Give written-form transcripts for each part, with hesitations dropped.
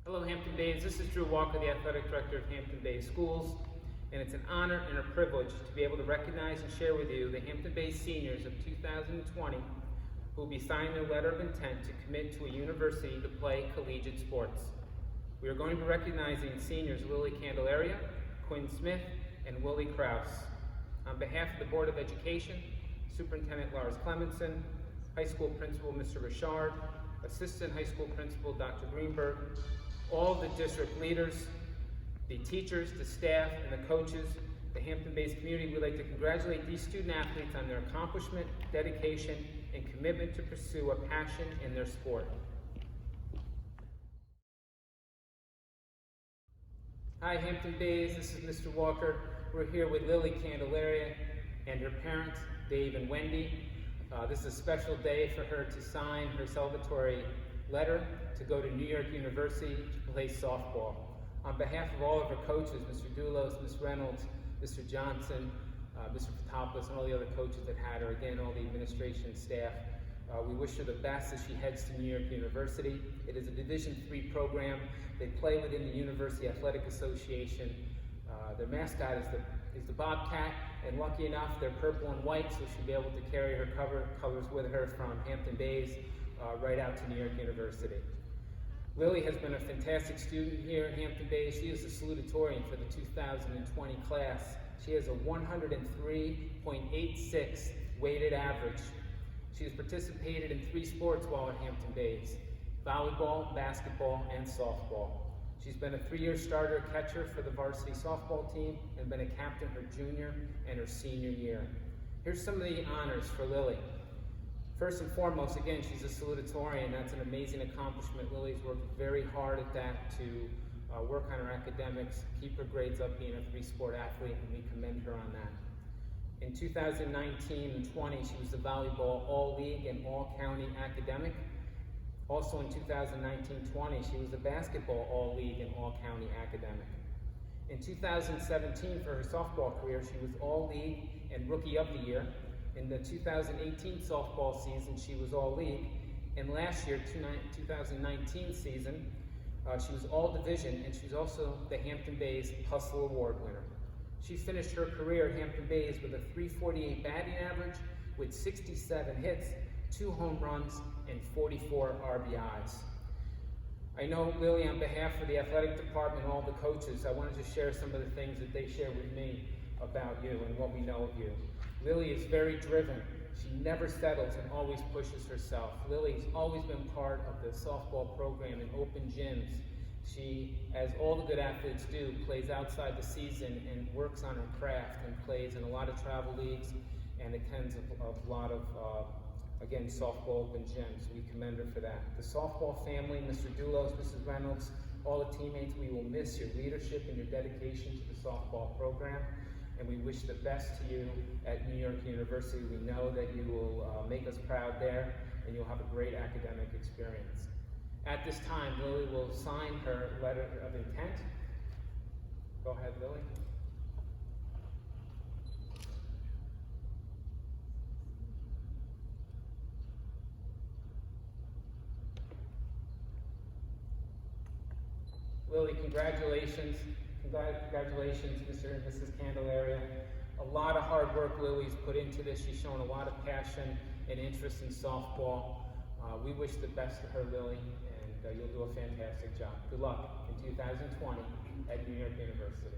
Hello Hampton Bays, this is Drew Walker, the Athletic Director of Hampton Bays Schools, and it's an honor and a privilege to be able to recognize and share with you the Hampton Bays seniors of 2020 who will be signing their letter of intent to commit to a university to play collegiate sports. We are going to be recognizing seniors Lilly Candelaria, Quinn Smith, and Willie Krause. On behalf of the Board of Education, Superintendent Lars Clemenson, High School Principal Mr. Richard, Assistant High School Principal Dr. Greenberg, all the district leaders, the teachers, the staff, and the coaches, the Hampton Bays community, we'd like to congratulate these student athletes on their accomplishment, dedication, and commitment to pursue a passion in their sport. Hi Hampton Bays, this is Mr. Walker. We're here with Lilly Candelaria and her parents, Dave and Wendy. This is a special day for her to sign her celebratory letter to go to New York University to play softball. On behalf of all of her coaches, Mr. Doulos, Ms. Reynolds, Mr. Johnson, Mr. Patopoulos, and all the other coaches that had her, again, all the administration staff, we wish her the best as she heads to New York University. It is a Division III program. They play within the University Athletic Association. Their mascot is the Bobcat, and lucky enough, they're purple and white, so she'll be able to carry her colors with her from Hampton Bays right out to New York University. Lilly has been a fantastic student here at Hampton Bays. She is a salutatorian for the 2020 class. She has a 103.86 weighted average. She has participated in 3 sports while at Hampton Bays: volleyball, basketball, and softball. She's been a 3-year starter catcher for the varsity softball team and been a captain her junior and her senior year. Here's some of the honors for Lilly. First and foremost, again, she's a salutatorian. That's an amazing accomplishment. Lily's worked very hard at that to work on her academics, keep her grades up, being a 3-sport athlete, and we commend her on that. In 2019 and 20, she was the volleyball All-League and All-County academic. Also in 2019-20, she was the basketball All-League and All-County academic. In 2017, for her softball career, she was All-League and Rookie of the Year. In the 2018 softball season, she was All-League. And last year, 2019 season, she was All-Division, and she's also the Hampton Bays Hustle Award winner. She finished her career at Hampton Bays with a .348 batting average, with 67 hits, 2 home runs, and 44 RBIs. I know, Lilly, on behalf of the athletic department and all the coaches, I wanted to share some of the things that they share with me about you and what we know of you. Lilly is very driven. She never settles and always pushes herself. Lily's always been part of the softball program in open gyms. She, as all the good athletes do, plays outside the season and works on her craft and plays in a lot of travel leagues and attends a lot of again, softball open gyms. We commend her for that. The softball family, Mr. Doulos, Mrs. Reynolds, all the teammates, we will miss your leadership and your dedication to the softball program, and we wish the best to you at New York University. We know that you will make us proud there, and you'll have a great academic experience. At this time, Lilly will sign her letter of intent. Go ahead, Lilly. Lilly, congratulations. Congratulations, Mr. and Mrs. Candelaria. A lot of hard work Lily's put into this. She's shown a lot of passion and interest in softball. We wish the best to her, Lilly, and you'll do a fantastic job. Good luck in 2020 at New York University.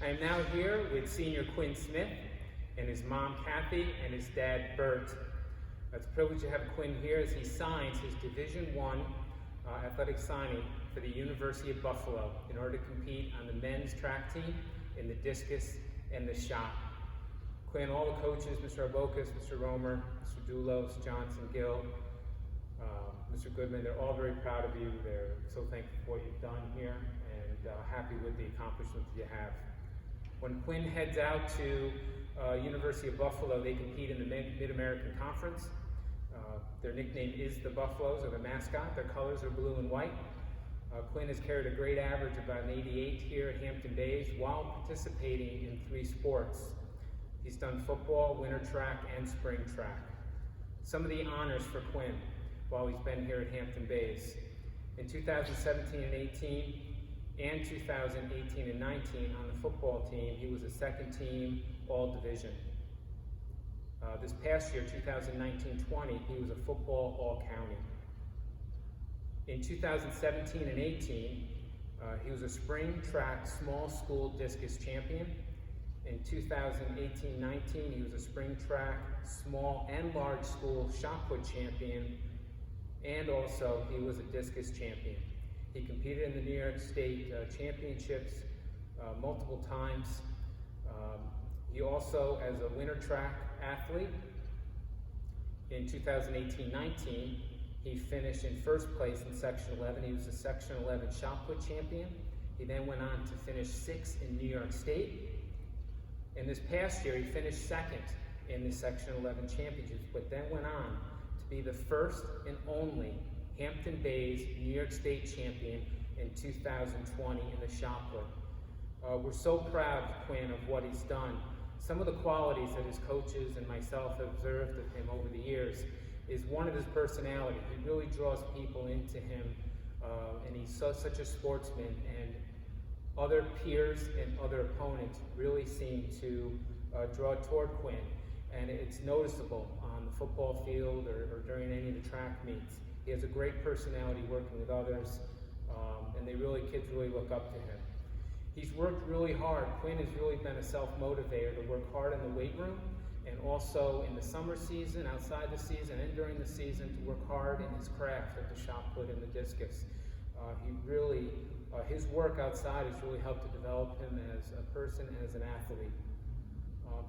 I am now here with senior Quinn Smith and his mom, Kathy, and his dad, Bert. It's a privilege to have Quinn here as he signs his Division I athletic signing for the University of Buffalo in order to compete on the men's track team in the discus and the shot. Quinn, all the coaches, Mr. Arbocas, Mr. Romer, Mr. Doulos, Johnson, Gill, Mr. Goodman, they're all very proud of you. They're so thankful for what you've done here and happy with the accomplishments you have. When Quinn heads out to University of Buffalo, they compete in the Mid-American Conference. Their nickname is the Buffaloes, or the mascot. Their colors are blue and white. Quinn has carried a great average, about an 88 here at Hampton Bays, while participating in 3 sports. He's done football, winter track, and spring track. Some of the honors for Quinn. while he's been here at Hampton Bays. In 2017 and 18, and 2018 and 19 on the football team, he was a second team All-Division. This past year, 2019-20, he was a football All-County. In 2017 and 18, he was a spring track small school discus champion. In 2018-19, he was a spring track small and large school shot put champion, and also he was a discus champion. He competed in the New York State Championships multiple times. He also, as a winter track athlete, in 2018-19, he finished in first place in Section 11. He was a Section 11 shot put champion. He then went on to finish 6th in New York State. And this past year, he finished 2nd in the Section 11 championships, but then went on to be the first and only Hampton Bays New York State champion in 2020 in the shot put. We're so proud of Quinn of what he's done. Some of the qualities that his coaches and myself have observed of him over the years is one of his personality. He really draws people into him, and he's such a sportsman, and other peers and other opponents really seem to draw toward Quinn, and it's noticeable on the football field or during any of the track meets. He has a great personality working with others, and kids really look up to him. He's worked really hard. Quinn has really been a self-motivator to work hard in the weight room, and also in the summer season, outside the season, and during the season to work hard in his craft at the shot put and the discus. His work outside has really helped to develop him as a person and as an athlete.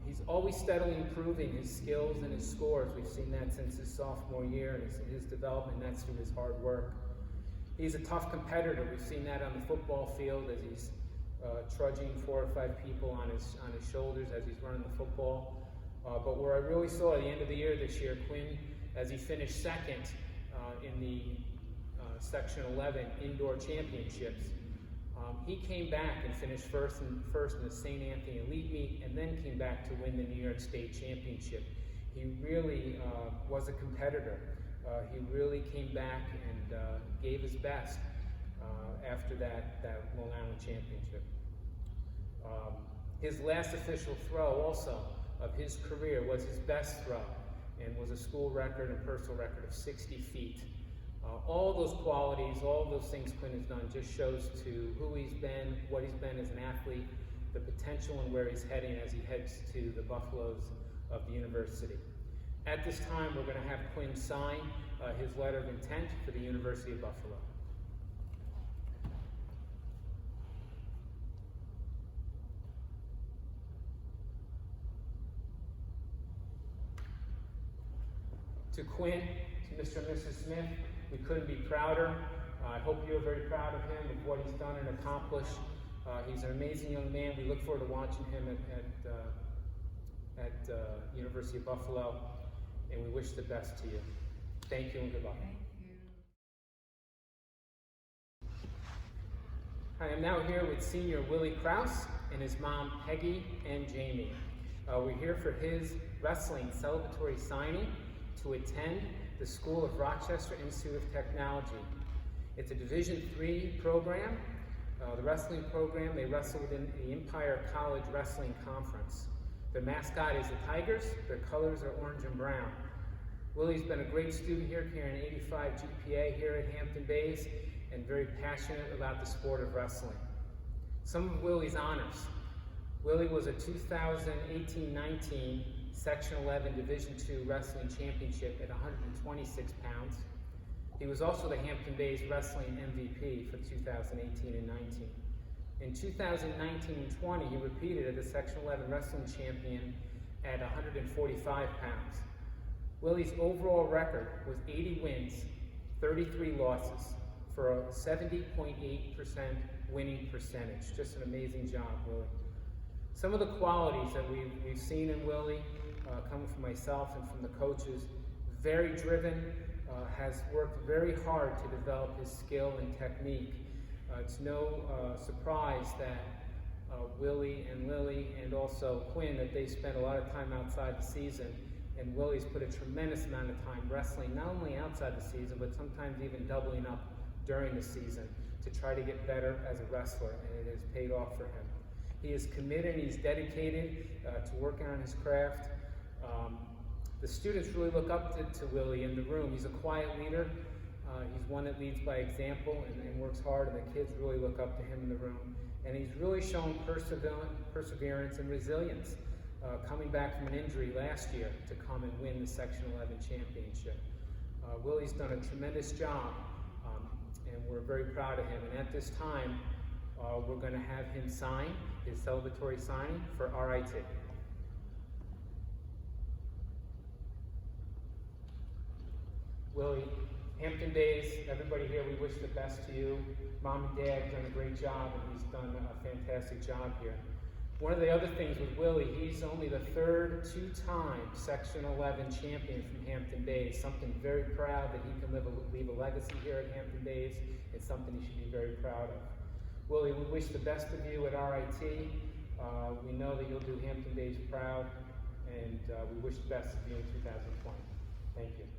He's always steadily improving his skills and his scores. We've seen that since his sophomore year, and his development, that's through his hard work. He's a tough competitor. We've seen that on the football field as he's trudging 4 or 5 people on his shoulders as he's running the football. But where I really saw at the end of the year this year, Quinn, as he finished 2nd in the Section 11 indoor championships, he came back and finished first in the St. Anthony Elite Meet, and then came back to win the New York State Championship. He really was a competitor. He really came back and gave his best after that Long Island Championship. His last official throw also of his career was his best throw, and was a school record and personal record of 60 feet. All those qualities, all those things Quinn has done just shows to who he's been, what he's been as an athlete, the potential and where he's heading as he heads to the Buffaloes of the university. At this time, we're going to have Quinn sign his letter of intent for the University of Buffalo. To Quinn, to Mr. and Mrs. Smith, we couldn't be prouder. I hope you're very proud of him and what he's done and accomplished. He's an amazing young man. We look forward to watching him at University of Buffalo, and we wish the best to you. Thank you and goodbye. Thank you. I am now here with senior Willie Krause and his mom Peggy and Jamie. We're here for his wrestling celebratory signing to attend the School of Rochester Institute of Technology. It's a Division III program. The wrestling program, they wrestle within the Empire College Wrestling Conference. Their mascot is the Tigers. Their colors are orange and brown. Willie's been a great student here, carrying an 85 GPA here at Hampton Bays, and very passionate about the sport of wrestling. Some of Willie's honors. Willie was a 2018-19 Section 11 Division II Wrestling Championship at 126 pounds. He was also the Hampton Bays Wrestling MVP for 2018 and 19. In 2019 and 20, he repeated as the Section 11 Wrestling Champion at 145 pounds. Willie's overall record was 80 wins, 33 losses, for a 70.8% winning percentage. Just an amazing job, Willie. Some of the qualities that we've seen in Willie, coming from myself and from the coaches: very driven, has worked very hard to develop his skill and technique. It's no surprise that Willie and Lilly and also Quinn, that they spent a lot of time outside the season And Willie's put a tremendous amount of time wrestling, not only outside the season, but sometimes even doubling up during the season to try to get better as a wrestler, and it has paid off for him. He is committed and he's dedicated to working on his craft. The students really look up to Willie in the room. He's a quiet leader. He's one that leads by example and works hard, and the kids really look up to him in the room. And he's really shown perseverance and resilience, coming back from an injury last year to come and win the Section 11 championship. Willie's done a tremendous job, and we're very proud of him. And at this time, we're going to have him sign his celebratory signing for RIT. Willie, Hampton Bays, everybody here, we wish the best to you. Mom and Dad have done a great job, and he's done a fantastic job here. One of the other things with Willie, he's only the third two-time Section 11 champion from Hampton Bays, something very proud that he can leave a legacy here at Hampton Bays. It's something he should be very proud of. Willie, we wish the best of you at RIT. We know that you'll do Hampton Bays proud, and we wish the best of you in 2020. Thank you.